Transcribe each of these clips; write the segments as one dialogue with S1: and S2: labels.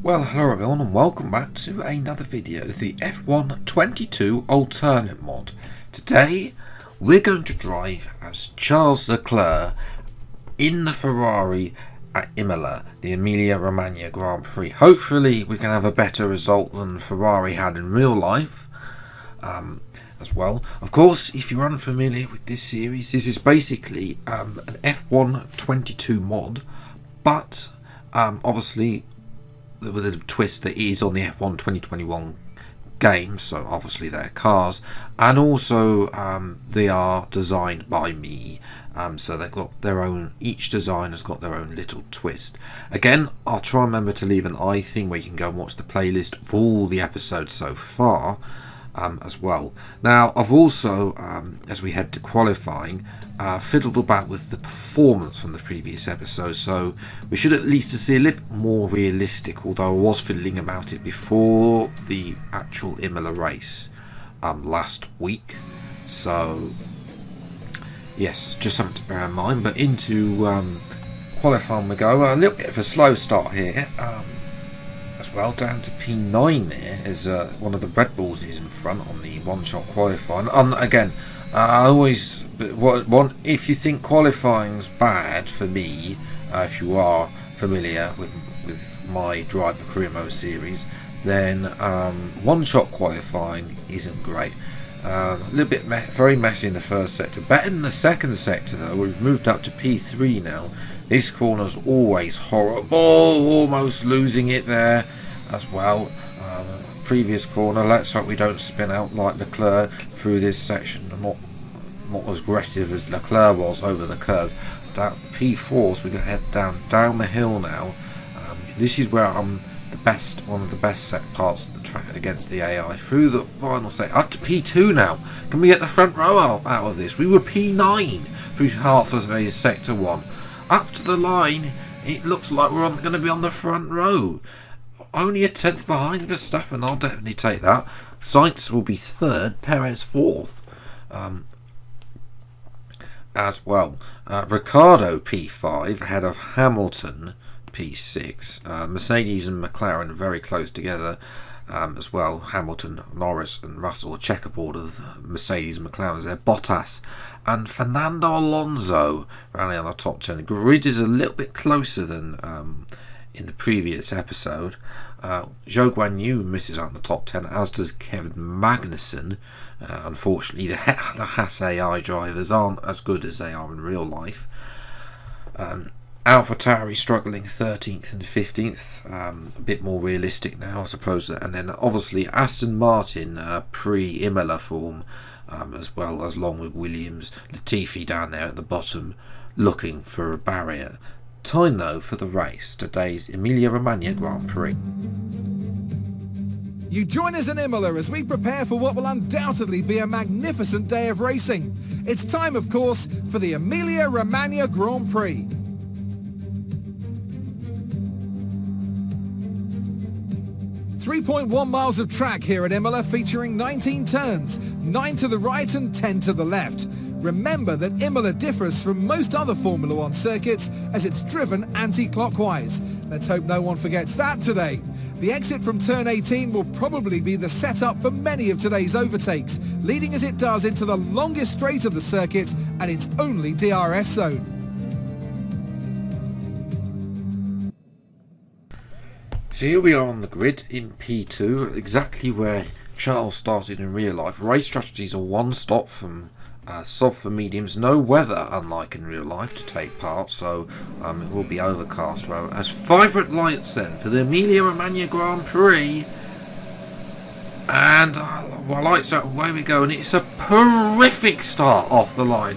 S1: Well, hello everyone and welcome back to another video of the F1 22 alternate mod. Today we're going to drive as Charles Leclerc in the Ferrari at Imola, the Emilia Romagna Grand Prix. Hopefully we can have a better result than Ferrari had in real life as well. Of course, if you're unfamiliar with this series, this is basically an F1 22 mod, but obviously with a twist that is on the F1 2021 game, so obviously they're cars, and also they are designed by me, so they've got their own, each design has got their own little twist. Again, I'll try and remember to leave an I thing where you can go and watch the playlist of all the episodes so far as well. Now I've also, as we head to qualifying, fiddled about with the performance from the previous episode, so we should at least see a little more realistic, although I was fiddling about it before the actual Imola race last week. So yes, just something to bear in mind. But into qualifying we go. A little bit of a slow start here as well, down to P9 there, as one of the Red Bulls is in front on the one-shot qualifying. Again, I always if you think qualifying's bad for me, if you are familiar with my Drive the Career Mode series, then one-shot qualifying isn't great. A little bit very messy in the first sector, better in the second sector though. We've moved up to P3 now. This corner's always horrible, almost losing it there as well. Previous corner, let's hope we don't spin out like Leclerc through this section. Not as aggressive as Leclerc was over the curves. Down P4, so we're going to head down the hill now. This is where I'm one of the best set parts of the track against the AI. Through the final set, up to P2 now. Can we get the front row out of this? We were P9 through half of the sector 1. Up to the line, it looks like we're going to be on the front row. Only a tenth behind Verstappen. I'll definitely take that. Sainz will be third, Perez fourth as well. Ricciardo P5 ahead of Hamilton P6. Mercedes and McLaren very close together as well. Hamilton, Norris and Russell, a checkerboard of Mercedes and McLaren there. Bottas and Fernando Alonso running on the top 10. The grid is a little bit closer than in the previous episode. Zhou Guanyu misses out in the top 10, as does Kevin Magnussen. Unfortunately, the Haas AI drivers aren't as good as they are in real life. AlphaTauri struggling 13th and 15th, a bit more realistic now, I suppose. And then obviously Aston Martin pre-Imola form, as well as along with Williams. Latifi down there at the bottom looking for a barrier. Time though for the race, today's Emilia Romagna Grand Prix.
S2: You join us in Imola as we prepare for what will undoubtedly be a magnificent day of racing. It's time, of course, for the Emilia Romagna Grand Prix. .1 miles of track here at Imola, featuring 19 turns, 9 to the right and 10 to the left. Remember that Imola differs from most other Formula 1 circuits as it's driven anti-clockwise. Let's hope no one forgets that today. The exit from turn 18 will probably be the setup for many of today's overtakes, leading as it does into the longest straight of the circuit and its only DRS zone.
S1: So here we are on the grid in P2, exactly where Charles started in real life. Race strategies are one stop from soft for mediums, no weather unlike in real life to take part, so it will be overcast. Well, as 5 red lights then for the Emilia Romagna Grand Prix, and lights out, away we go, and it's a horrific start off the line.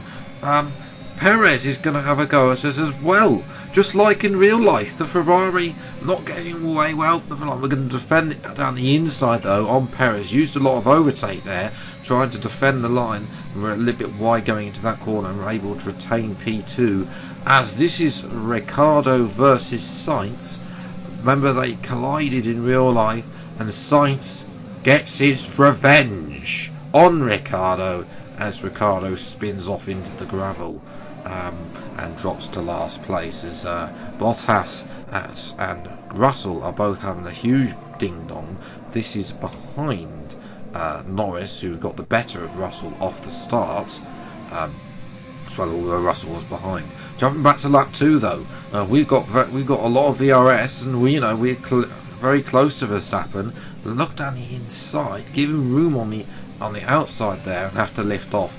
S1: Perez is going to have a go at us as well, just like in real life. The Ferrari not getting away well. We're going to defend it down the inside though on Perez. Used a lot of overtake there, trying to defend the line. We're a little bit wide going into that corner and we're able to retain P2, as this is Ricciardo versus Sainz. Remember, they collided in real life and Sainz gets his revenge on Ricciardo as Ricciardo spins off into the gravel. and drops to last place as Bottas and Russell are both having a huge ding-dong. This is behind Norris, who got the better of Russell off the start, as well, although Russell was behind. Jumping back to lap 2 though, we've got a lot of VRS, and we're very close to Verstappen. Look down the inside, give him room on the outside there, and have to lift off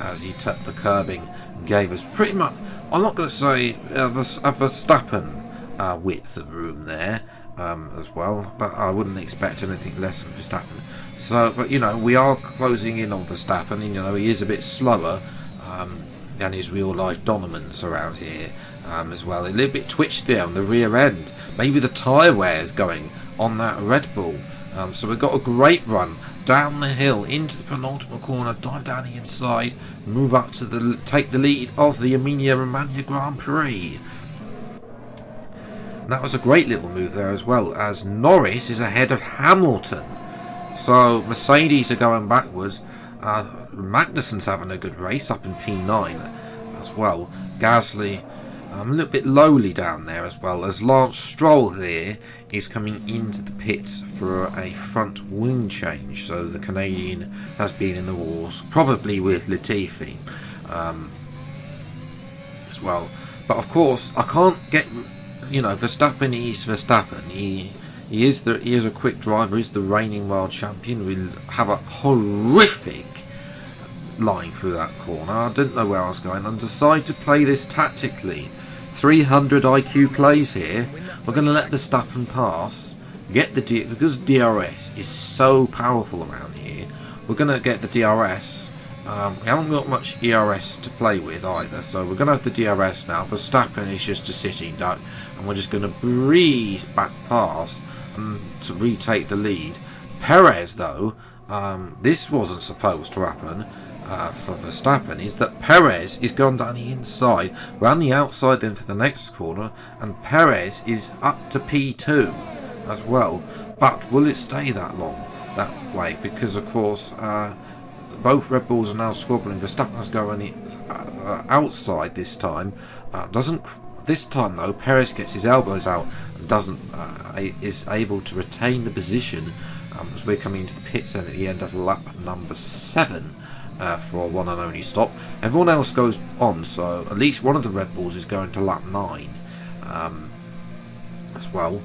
S1: as he took the curbing and gave us pretty much, I'm not going to say a Verstappen width of room there as well, but I wouldn't expect anything less from Verstappen. So, but we are closing in on Verstappen. He is a bit slower than his real life dominance around here as well. A little bit twitched there on the rear end. Maybe the tyre wear is going on that Red Bull. So we've got a great run down the hill into the penultimate corner, dive down the inside, move up to take the lead of the Emilia Romagna Grand Prix. And that was a great little move there as well, as Norris is ahead of Hamilton. So Mercedes are going backwards. Magnussen's having a good race up in P9 as well. Gasly a little bit lowly down there as well, as Lance Stroll here is coming into the pits for a front wing change. So the Canadian has been in the wars, probably with Latifi as well. But of course, I can't get, Verstappen is Verstappen. He is a quick driver. He's the reigning world champion. We'll have a horrific line through that corner. I didn't know where I was going and decided to play this tactically. 300 IQ plays here. We're going to let Verstappen pass, get the because DRS is so powerful around here. We're going to get the DRS. We haven't got much ERS to play with either, so we're going to have the DRS now. Verstappen is just a sitting duck, and we're just going to breeze back past to retake the lead. Perez, though, this wasn't supposed to happen. For Verstappen, is that Perez is gone down the inside, round the outside then for the next corner, and Perez is up to P2 as well. But will it stay that long that way? Because of course both Red Bulls are now squabbling. Verstappen's going the outside this time. This time though, Perez gets his elbows out and is able to retain the position as we're coming into the pits and at the end of lap number 7. For one and only stop. Everyone else goes on, so at least one of the Red Bulls is going to lap 9 as well.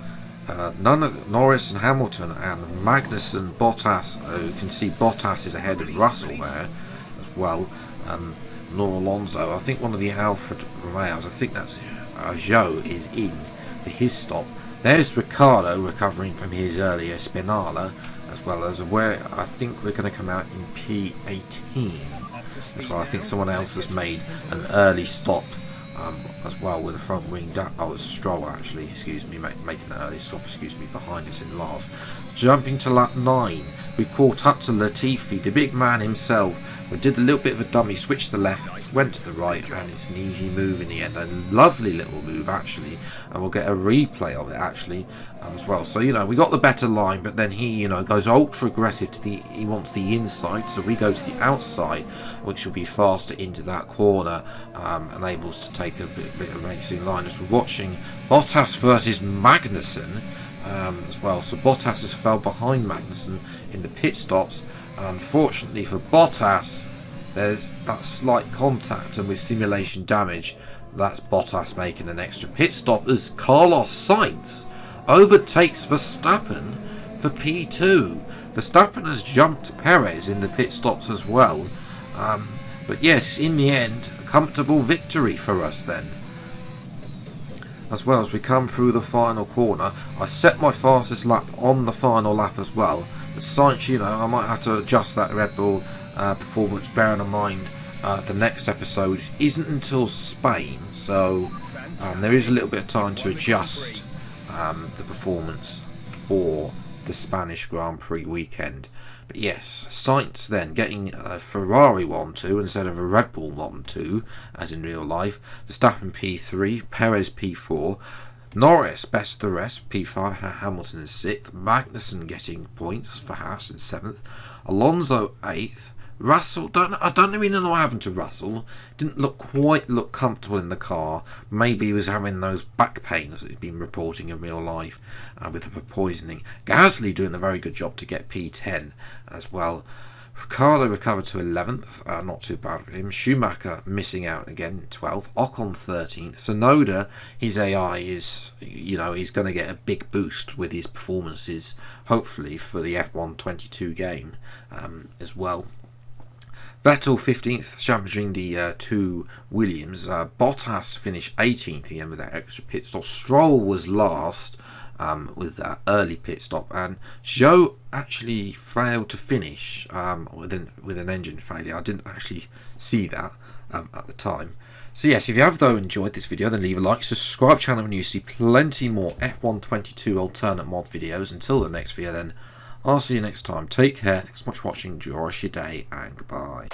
S1: None of Norris and Hamilton and Magnussen, Bottas. You can see Bottas is ahead of Russell there as well. Nor Alonso. I think one of the Alfa Romeos, I think that's Joe, is in for his stop. There's Ricciardo recovering from his earlier Spinala, as well as where I think we're going to come out in P18 as well. I think someone else has made an early stop as well with a front wing down. Oh, it's Stroll actually, excuse me, making an early stop, behind us in last. Jumping to lap 9, we caught up to Latifi, the big man himself. We did a little bit of a dummy, switched to the left, went to the right, and it's an easy move in the end. A lovely little move actually, and we'll get a replay of it actually as well. So we got the better line, but then he goes ultra aggressive to he wants the inside, so we go to the outside, which will be faster into that corner, and able to take a bit of racing line. As we're watching Bottas versus Magnussen as well. So Bottas has fell behind Magnussen in the pit stops. Unfortunately for Bottas, there's that slight contact, and with simulation damage, that's Bottas making an extra pit stop as Carlos Sainz overtakes Verstappen for P2. Verstappen has jumped Perez in the pit stops as well. But yes, in the end, a comfortable victory for us then. As well as we come through the final corner, I set my fastest lap on the final lap as well. But Sainz, I might have to adjust that Red Bull performance, bearing in mind the next episode isn't until Spain, so there is a little bit of time to adjust the performance for the Spanish Grand Prix weekend. But yes, Sainz then getting a Ferrari 1-2 instead of a Red Bull 1-2 as in real life. Verstappen P3, Perez P4, Norris best of the rest, P5, Hamilton in 6th, Magnussen getting points for Haas in 7th, Alonso 8th, Russell, I don't really know what happened to Russell. Didn't quite look comfortable in the car. Maybe he was having those back pains that he's been reporting in real life with the poisoning. Gasly doing a very good job to get P10 as well. Ricciardo recovered to 11th, not too bad for him. Schumacher missing out again, 12th. Ocon 13th. Tsunoda, his AI is, he's going to get a big boost with his performances, hopefully, for the F1 22 game as well. Vettel 15th, championing the two Williams. Bottas finished 18th at the end of that extra pit stop. Stroll was last with that early pit stop, and Zhou actually failed to finish with an engine failure. I didn't actually see that at the time. So yes, if you have though enjoyed this video, then leave a like, subscribe to the channel when you see plenty more F1 22 alternate mod videos. Until the next video then, I'll see you next time. Take care, thanks so much for watching, enjoy your day, and goodbye.